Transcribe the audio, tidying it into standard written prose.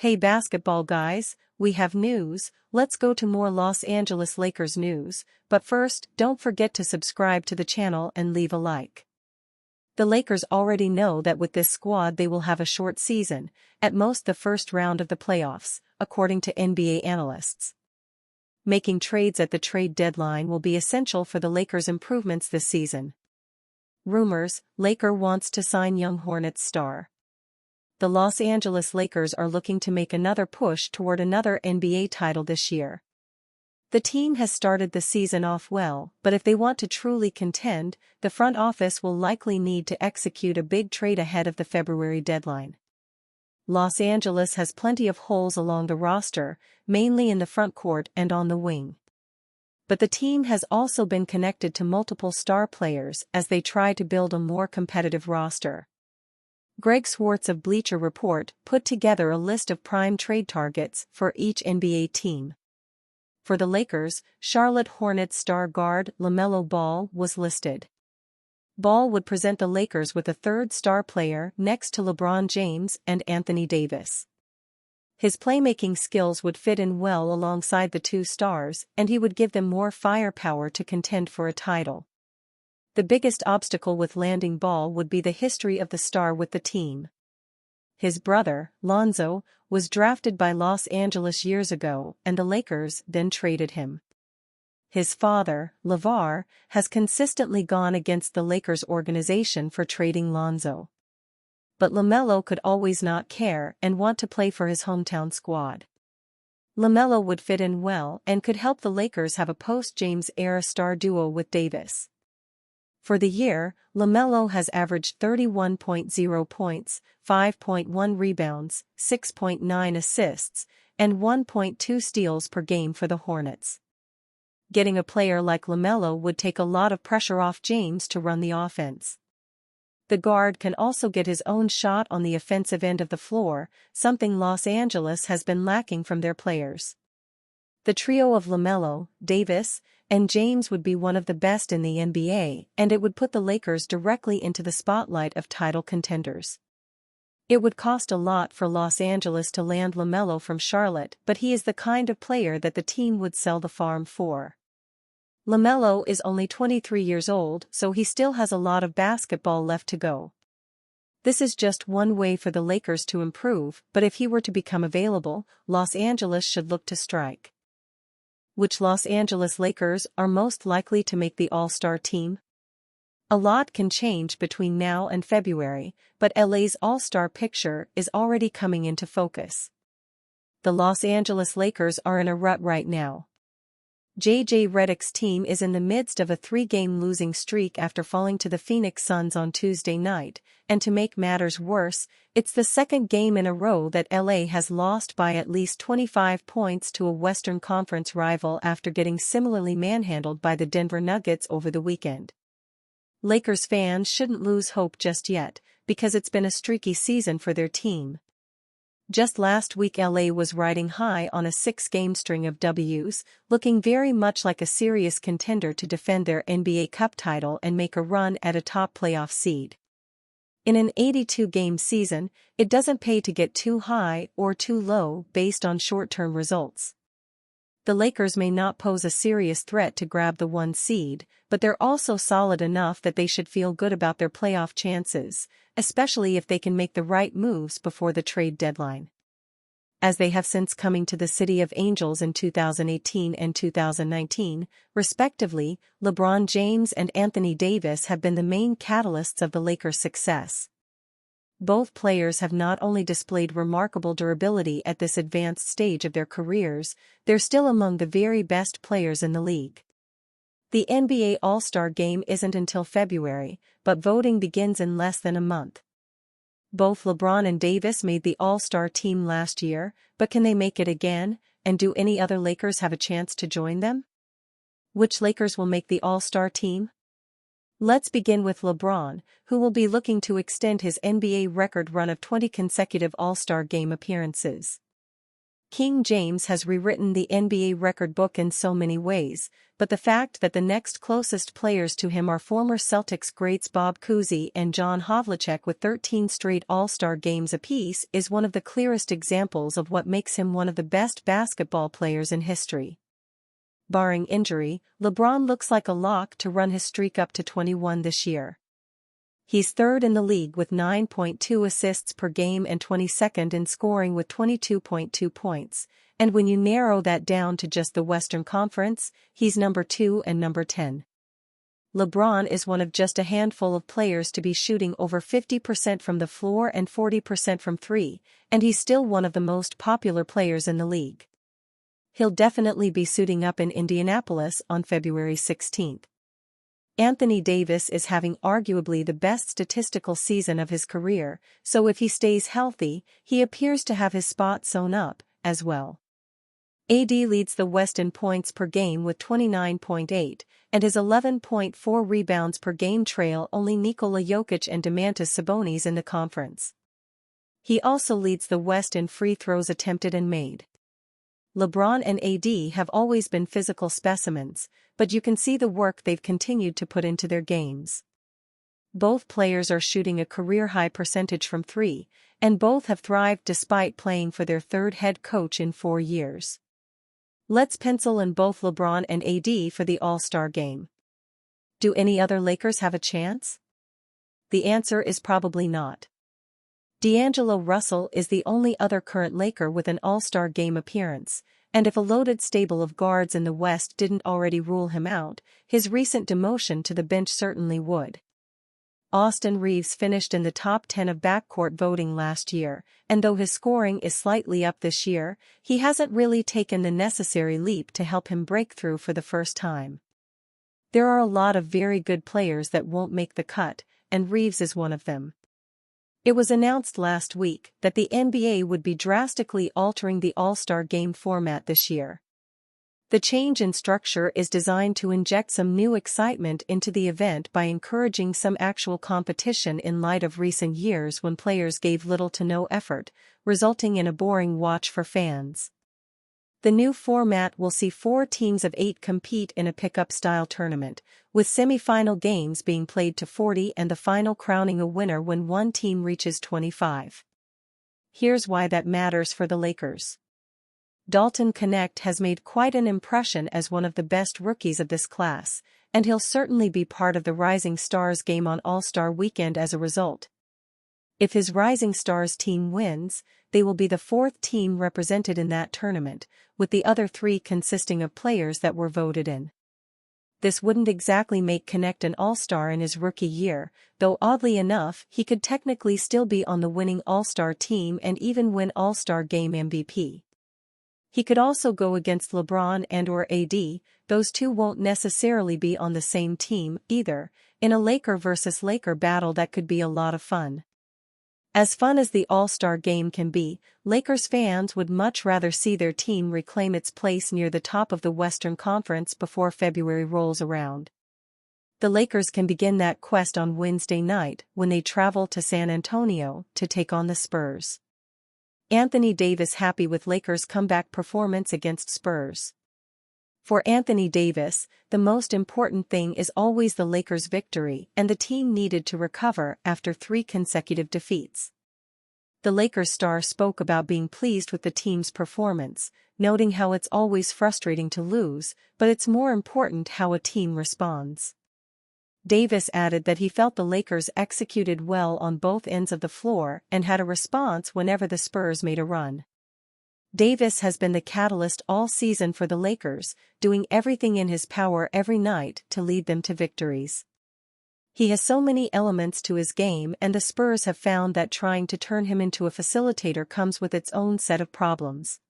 Hey basketball guys, we have news. Let's go to more Los Angeles Lakers news, but first, don't forget to subscribe to the channel and leave a like. The Lakers already know that with this squad they will have a short season, at most the first round of the playoffs, according to NBA analysts. Making trades at the trade deadline will be essential for the Lakers' improvements this season. Rumors: Laker wants to sign young Hornets star. The Los Angeles Lakers are looking to make another push toward another NBA title this year. The team has started the season off well, but if they want to truly contend, the front office will likely need to execute a big trade ahead of the February deadline. Los Angeles has plenty of holes along the roster, mainly in the front court and on the wing. But the team has also been connected to multiple star players as they try to build a more competitive roster. Greg Swartz of Bleacher Report put together a list of prime trade targets for each NBA team. For the Lakers, Charlotte Hornets star guard Lamelo Ball was listed. Ball would present the Lakers with a third star player next to LeBron James and Anthony Davis. His playmaking skills would fit in well alongside the two stars, and he would give them more firepower to contend for a title. The biggest obstacle with landing Ball would be the history of the star with the team. His brother, Lonzo, was drafted by Los Angeles years ago and the Lakers then traded him. His father, LeVar, has consistently gone against the Lakers organization for trading Lonzo. But LaMelo could always not care and want to play for his hometown squad. LaMelo would fit in well and could help the Lakers have a post-James-era star duo with Davis. For the year, LaMelo has averaged 31.0 points, 5.1 rebounds, 6.9 assists, and 1.2 steals per game for the Hornets. Getting a player like LaMelo would take a lot of pressure off James to run the offense. The guard can also get his own shot on the offensive end of the floor, something Los Angeles has been lacking from their players. The trio of LaMelo, Davis, and James would be one of the best in the NBA, and it would put the Lakers directly into the spotlight of title contenders. It would cost a lot for Los Angeles to land LaMelo from Charlotte, but he is the kind of player that the team would sell the farm for. LaMelo is only 23 years old, so he still has a lot of basketball left to go. This is just one way for the Lakers to improve, but if he were to become available, Los Angeles should look to strike. Which Los Angeles Lakers are most likely to make the All-Star team? A lot can change between now and February, but LA's All-Star picture is already coming into focus. The Los Angeles Lakers are in a rut right now. J.J. Redick's team is in the midst of a 3-game losing streak after falling to the Phoenix Suns on Tuesday night, and to make matters worse, it's the second game in a row that LA has lost by at least 25 points to a Western Conference rival after getting similarly manhandled by the Denver Nuggets over the weekend. Lakers fans shouldn't lose hope just yet, because it's been a streaky season for their team. Just last week LA was riding high on a 6-game string of Ws, looking very much like a serious contender to defend their NBA Cup title and make a run at a top playoff seed. In an 82-game season, it doesn't pay to get too high or too low based on short-term results. The Lakers may not pose a serious threat to grab the 1 seed, but they're also solid enough that they should feel good about their playoff chances, especially if they can make the right moves before the trade deadline. As they have since coming to the City of Angels in 2018 and 2019, respectively, LeBron James and Anthony Davis have been the main catalysts of the Lakers' success. Both players have not only displayed remarkable durability at this advanced stage of their careers, they're still among the very best players in the league. The NBA All-Star Game isn't until February, but voting begins in less than a month. Both LeBron and Davis made the All-Star team last year, but can they make it again, and do any other Lakers have a chance to join them? Which Lakers will make the All-Star team? Let's begin with LeBron, who will be looking to extend his NBA record run of 20 consecutive All-Star Game appearances. King James has rewritten the NBA record book in so many ways, but the fact that the next closest players to him are former Celtics greats Bob Cousy and John Havlicek with 13 straight All-Star games apiece is one of the clearest examples of what makes him one of the best basketball players in history. Barring injury, LeBron looks like a lock to run his streak up to 21 this year. He's third in the league with 9.2 assists per game and 22nd in scoring with 22.2 points, and when you narrow that down to just the Western Conference, he's number 2 and number 10. LeBron is one of just a handful of players to be shooting over 50% from the floor and 40% from three, and he's still one of the most popular players in the league. He'll definitely be suiting up in Indianapolis on February 16. Anthony Davis is having arguably the best statistical season of his career, so if he stays healthy, he appears to have his spot sewn up, as well. AD leads the West in points per game with 29.8, and his 11.4 rebounds per game trail only Nikola Jokic and Domantas Sabonis in the conference. He also leads the West in free throws attempted and made. LeBron and AD have always been physical specimens, but you can see the work they've continued to put into their games. Both players are shooting a career-high percentage from three, and both have thrived despite playing for their third head coach in 4 years. Let's pencil in both LeBron and AD for the All-Star game. Do any other Lakers have a chance? The answer is probably not. D'Angelo Russell is the only other current Laker with an All-Star game appearance, and if a loaded stable of guards in the West didn't already rule him out, his recent demotion to the bench certainly would. Austin Reaves finished in the top 10 of backcourt voting last year, and though his scoring is slightly up this year, he hasn't really taken the necessary leap to help him break through for the first time. There are a lot of very good players that won't make the cut, and Reaves is one of them. It was announced last week that the NBA would be drastically altering the All-Star Game format this year. The change in structure is designed to inject some new excitement into the event by encouraging some actual competition in light of recent years when players gave little to no effort, resulting in a boring watch for fans. The new format will see 4 teams of 8 compete in a pickup-style tournament, with semi-final games being played to 40 and the final crowning a winner when one team reaches 25. Here's why that matters for the Lakers. Dalton Knecht has made quite an impression as one of the best rookies of this class, and he'll certainly be part of the Rising Stars game on All-Star Weekend as a result. If his Rising Stars team wins, they will be the 4th team represented in that tournament, with the other 3 consisting of players that were voted in. This wouldn't exactly make Knecht an All-Star in his rookie year, though oddly enough he could technically still be on the winning All-Star team and even win All-Star Game MVP. He could also go against LeBron and/or AD, those two won't necessarily be on the same team either, in a Laker versus Laker battle that could be a lot of fun. As fun as the All-Star Game can be, Lakers fans would much rather see their team reclaim its place near the top of the Western Conference before February rolls around. The Lakers can begin that quest on Wednesday night when they travel to San Antonio to take on the Spurs. Anthony Davis happy with Lakers' comeback performance against Spurs. For Anthony Davis, the most important thing is always the Lakers' victory, and the team needed to recover after 3 consecutive defeats. The Lakers star spoke about being pleased with the team's performance, noting how it's always frustrating to lose, but it's more important how a team responds. Davis added that he felt the Lakers executed well on both ends of the floor and had a response whenever the Spurs made a run. Davis has been the catalyst all season for the Lakers, doing everything in his power every night to lead them to victories. He has so many elements to his game, and the Spurs have found that trying to turn him into a facilitator comes with its own set of problems.